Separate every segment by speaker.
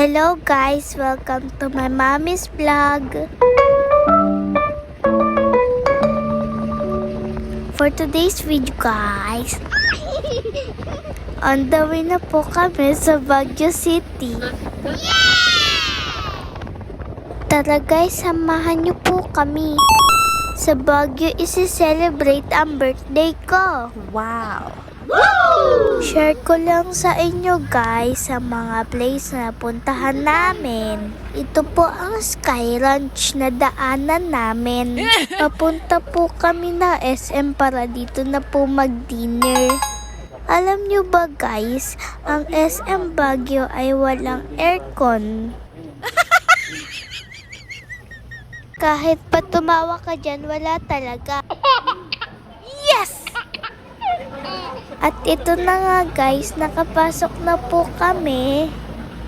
Speaker 1: Hello guys, welcome to my mommy's vlog. For today's video guys, on the way na po kami sa Baguio City. Tara guys, samahan niyo po kami. Sa Baguio isi-celebrate ang birthday ko.
Speaker 2: Wow!
Speaker 1: Share ko lang sa inyo guys sa mga place na puntahan namin. Ito po ang Sky Ranch na daanan namin. Papunta po kami na SM para dito na po mag-dinner. Alam nyo ba guys, ang SM Baguio ay walang aircon. Kahit pa tumawa ka dyan, wala talaga. Yes! At ito na nga guys, nakapasok na po kami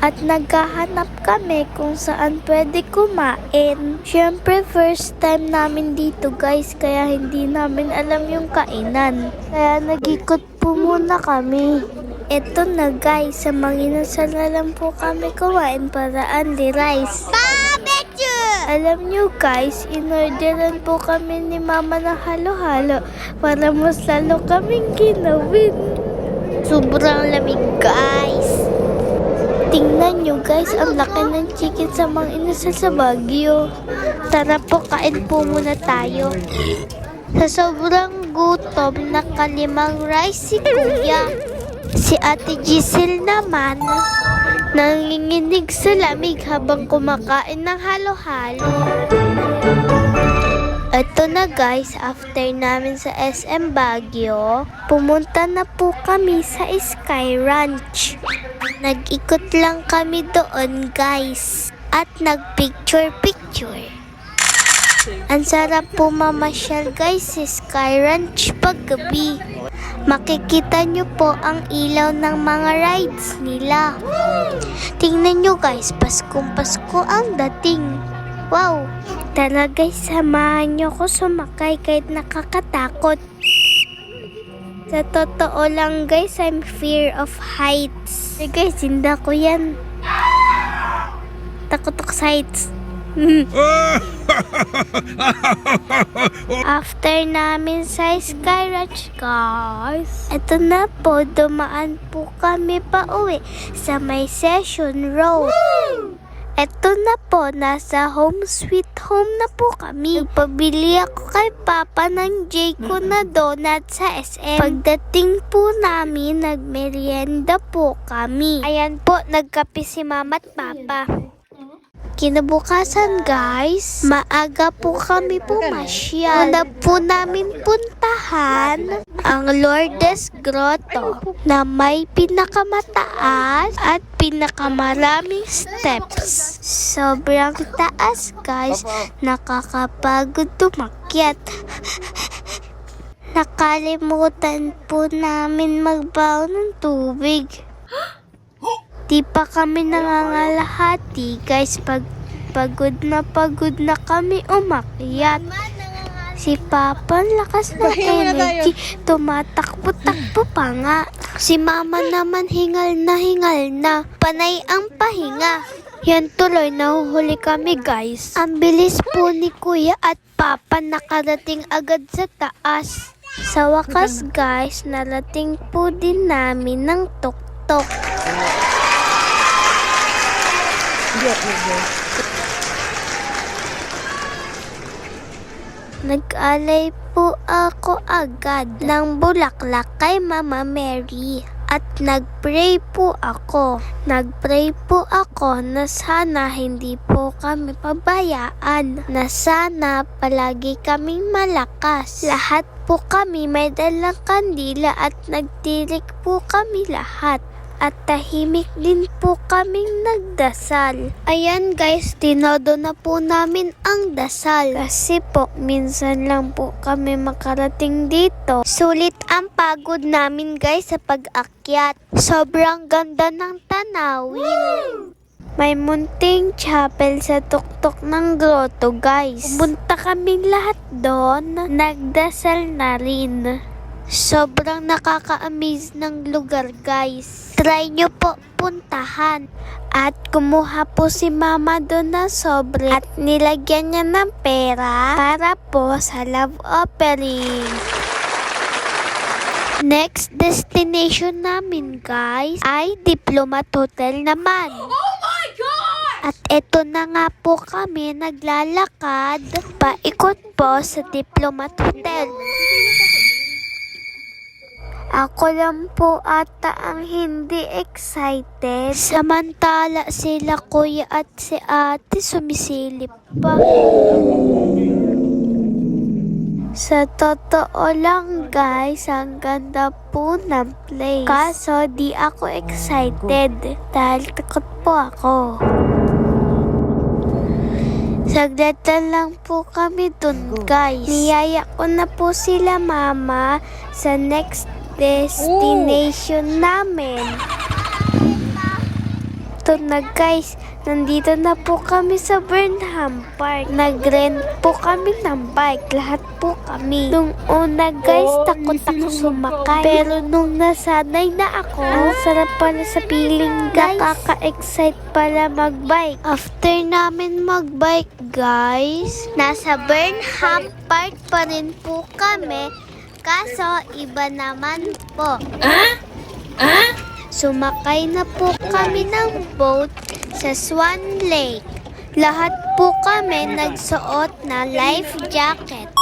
Speaker 1: at naghahanap kami kung saan pwede kumain. Siyempre first time namin dito guys, kaya hindi namin alam yung kainan. Kaya nag-ikot po muna kami. Ito na guys, sa Manginasal na lang po kami kumain para only rice. Alam nyo guys, inorderan po kami ni mama ng halo-halo para mas lalo kaming ginawin. Sobrang lamig guys. Tingnan nyo guys, ang laki ng chicken sa Manginasal sa Baguio. Tara po, kain po muna tayo. Sa sobrang gutom, nakalimang rice si kuya. Si Ate Giselle naman, nanginginig sa lamig habang kumakain ng halo-halo. Ito na guys, after namin sa SM Baguio, pumunta na po kami sa Sky Ranch. Nag-ikot lang kami doon guys at nag-picture-picture. Ang sarap po mamasyal guys sa Sky Ranch paggabi. Makikita nyo po ang ilaw ng mga rides nila. Tingnan nyo guys, Paskong Pasko ang dating. Wow! Tara guys, samahan nyo ko sumakay kahit nakakatakot. Sa totoo lang guys, I'm fear of heights. Guys, hindi ko yan. Takot ako sa heights. After namin sa Sky Ranch guys, eto na po, dumaan po kami pa uwi sa may Session Road. Eto na po, nasa home sweet home na po kami. Nagpabili ako kay Papa ng Jayco na donut sa SM. Pagdating po namin, nagmerienda po kami. Ayan po, nagkape si Mama at Papa. Kinabukasan guys, maaga po kami pumasyal. Una po namin puntahan ang Lourdes Grotto na may pinakamataas at pinakamaraming steps. Sobrang taas guys, nakakapagod tumakyat. Nakalimutan po namin magbaon ng tubig. Di pa kami nangangalahati guys, pagod na kami umakyat. Si Papa lakas ng energy, tumatakbo-takbo pa nga. Si Mama naman hingal na, panay ang pahinga. Yan tuloy, nahuhuli kami guys. Ang bilis po ni Kuya at Papa, nakarating agad sa taas. Sa wakas guys, narating po din namin ng tuktok. Nag-alay po ako agad ng bulaklak kay Mama Mary at nag-pray po ako. Nag-pray po ako na sana hindi po kami pabayaan, na sana palagi kaming malakas. Lahat po kami may dalang kandila at nagtirik po kami lahat. At tahimik din po kaming nagdasal. Ayan guys, tinodo na po namin ang dasal. Kasi po, minsan lang po kami makarating dito. Sulit ang pagod namin guys sa pag-akyat. Sobrang ganda ng tanawin. May munting chapel sa tuktok ng grotto guys. Pumunta kaming lahat doon. Nagdasal na rin. Sobrang nakaka-amaze ng lugar guys. Try nyo po puntahan. At kumuha po si mama doon ng sobre at nilagyan niya ng pera para po sa love offering. Next destination namin guys ay Diplomat Hotel naman. Oh my God! At eto na nga po kami naglalakad paikot po sa Diplomat Hotel. Ako lang po ata ang hindi excited. Samantala sila kuya at si ate sumisilip pa. Sa totoo lang guys, ang ganda po ng place. Kaso di ako excited dahil takot po ako. Saglit lang po kami dun guys. Niyaya ko na po sila mama sa next destination namin. Ito na guys, nandito na po kami sa Burnham Park. Nag-rent po kami ng bike, lahat po kami. Nung una guys, takot ako sumakay. Pero nung nasanay na ako, ang sarap pala sa feeling guys. Nakaka-excite pala mag-bike. After namin mag-bike guys, nasa Burnham Park pa rin po kami. Kaso iba naman po. Sumakay na po kami ng boat sa Swan Lake. Lahat po kami nagsuot na life jacket.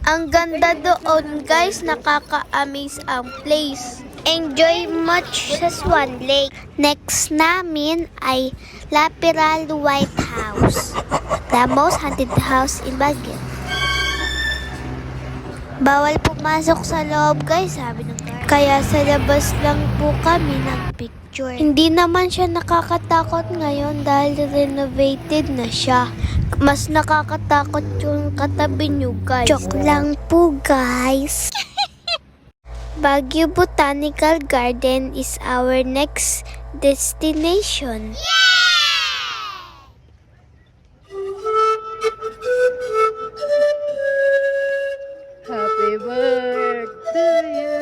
Speaker 1: Ang ganda doon guys, nakaka-amaze ang place. Enjoy much sa Swan Lake. Next namin ay Lapiral White House, the most haunted house in Baguio. Bawal pumasok sa loob guys, sabi ng guard. Kaya sa labas lang po kami nagpicture. Hindi naman siya nakakatakot ngayon dahil renovated na siya. Mas nakakatakot yung katabi nyo guys. Joke lang po guys. Baguio Botanical Garden is our next destination.
Speaker 2: Happy birthday to you.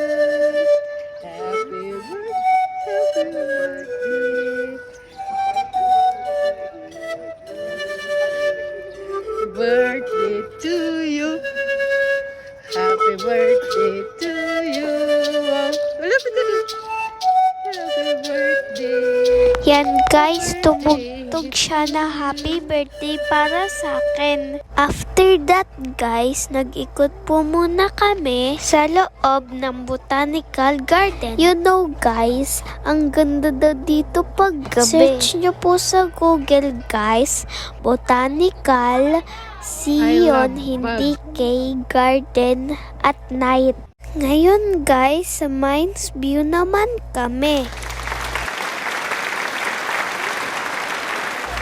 Speaker 2: Happy birthday to you. Happy birthday to you. Malapit na. Happy birthday.
Speaker 1: Yan guys, tumugtog siya na happy birthday para sa akin. After that guys, nag-ikot po muna kami sa loob ng Botanical Garden. You know guys, ang ganda daw dito pag gabi. Search nyo po sa Google guys, Botanical Sion, hindi K, Garden at night. Ngayon guys, sa Mines View naman kami.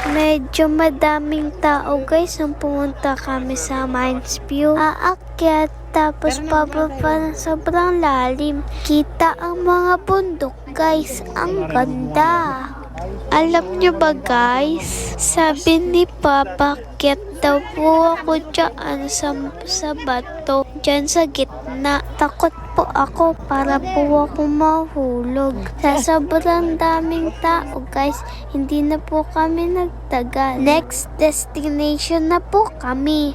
Speaker 1: Medyo madaming tao guys nung pumunta kami sa Mines View. Aakyat tapos pababa ng sobrang lalim. Kita ang mga bundok guys. Ang ganda. Alam nyo ba guys? Sabi ni Papa, akyat daw po ako dyan sa bato. Dyan sa gitna. Takot po ako para po ako mahulog. Sa sobrang daming tao guys, hindi na po kami nagtagal. Next destination na po kami.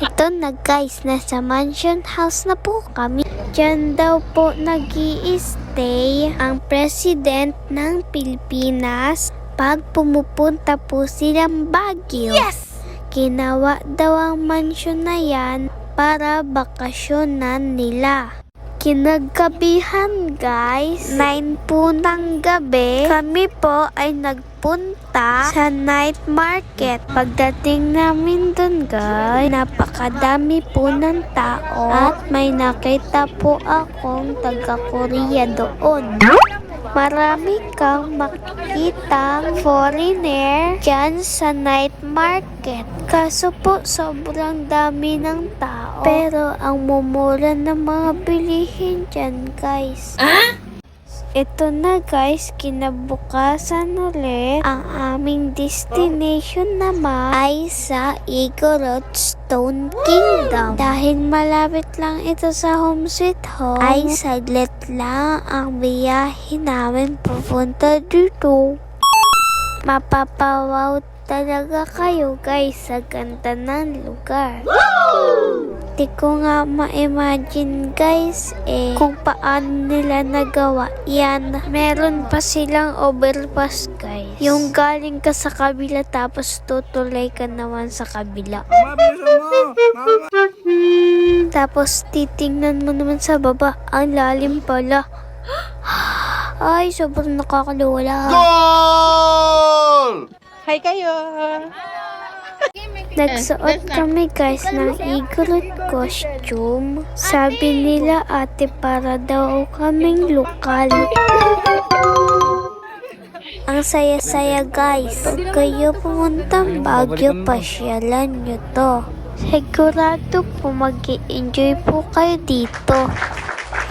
Speaker 1: Ito na guys, nasa mansion house na po kami. Diyan daw po nag-i-stay ang president ng Pilipinas pag pumupunta po silang Baguio. Yes! Ginawa daw ang mansion na yan para bakasyonan nila. Kinagabihan guys, 9 po ng gabi, kami po ay nagpunta sa night market. Pagdating namin dun guys, napakadami po ng tao at may nakita po akong taga-Korea doon. Marami kang makikitang foreigner dyan sa night market. Kaso po sobrang dami ng tao. Pero ang mumura ng mga bilihin dyan guys. Ito na guys, kinabukasan ulit. Ang aming destination naman ay sa Igorot Store. Stone Kingdom. Dahil malapit lang ito sa Home Sweet Home, ay saglit lang ang biyahe namin papunta dito. Mapapawaw talaga kayo guys sa ganda ng lugar. Di ko nga ma-imagine guys kung paano nila nagawa yan. Meron pa silang overpass guys. Yung galing ka sa kabila tapos tutulay ka naman sa kabila. Tapos titingnan mo naman sa baba, ang lalim pala. Ay, sobrang nakakaluwala.
Speaker 2: Hi kayo!
Speaker 1: Nagsuot kami guys ng igorot costume. Sabi nila ate para daw kaming lokal. Ang saya-saya guys. Pag kayo pumuntang Baguio, pasyalan nyo to. Sigurado po mag-i-enjoy po kayo dito.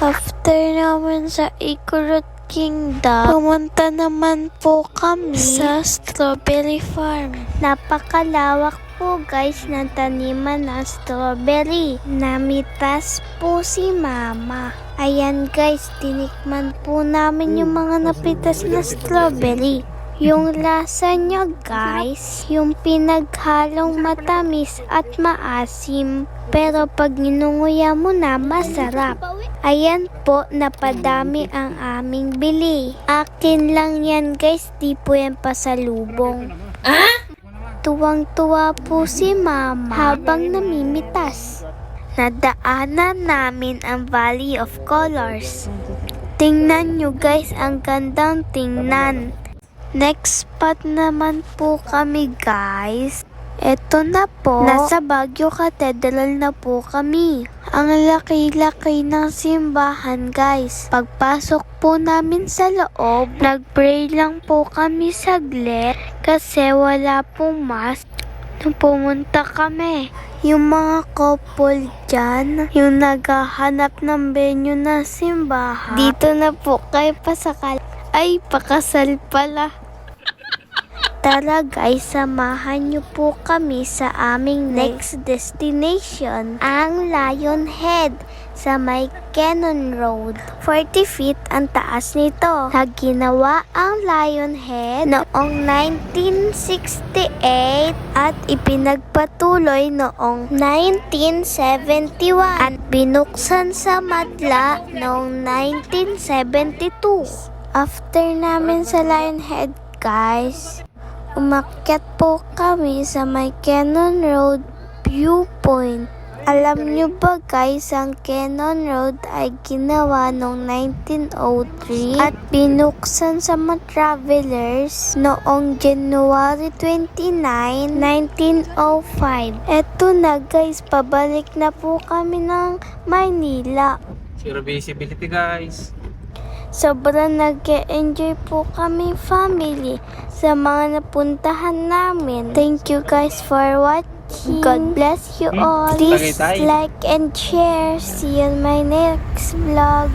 Speaker 1: After naman sa Igorot Kingdom, pumunta naman po kami sa Strawberry Farm. Napakalawak po guys ng taniman ng strawberry. Namitas po si Mama. Ayan guys, tinikman po namin yung mga napitas na strawberry. Yung lasa nyo guys, yung pinaghalong matamis at maasim. Pero pag ninunguya mo na, masarap. Ayan po, napadami ang aming bili. Akin lang yan guys, di po yan pasalubong. Tuwang-tuwa po si Mama habang namimitas. Nadaanan namin ang Valley of Colors. Tingnan nyo guys, ang gandang tingnan. Next spot naman po kami guys. Eto na po, nasa Baguio Cathedral na po kami. Ang laki-laki ng simbahan guys. Pagpasok po namin sa loob, nag-pray lang po kami saglit kasi wala pong mask. Nung pumunta kami, yung mga couple dyan, yung naghahanap ng venue ng simbahan, dito na po kayo pasakal. Ay, pakasal pala. Tara guys, samahan niyo po kami sa aming next destination, ang Lionhead sa may Cannon Road. 40 feet ang taas nito. Naginawa ang Lionhead noong 1968 at ipinagpatuloy noong 1971 at binuksan sa madla noong 1972. After namin sa Lionhead guys, umakyat po kami sa may Cannon Road Viewpoint. Alam nyo ba guys, ang Cannon Road ay ginawa noong 1903 at binuksan sa mga travelers noong January 29, 1905. Eto na guys, pabalik na po kami ng Maynila.
Speaker 3: Zero visibility guys.
Speaker 1: Sobrang nag-enjoy po kami family sa mga napuntahan namin. Thank you guys for watching. God bless you all. Please like and share. See you in my next vlog.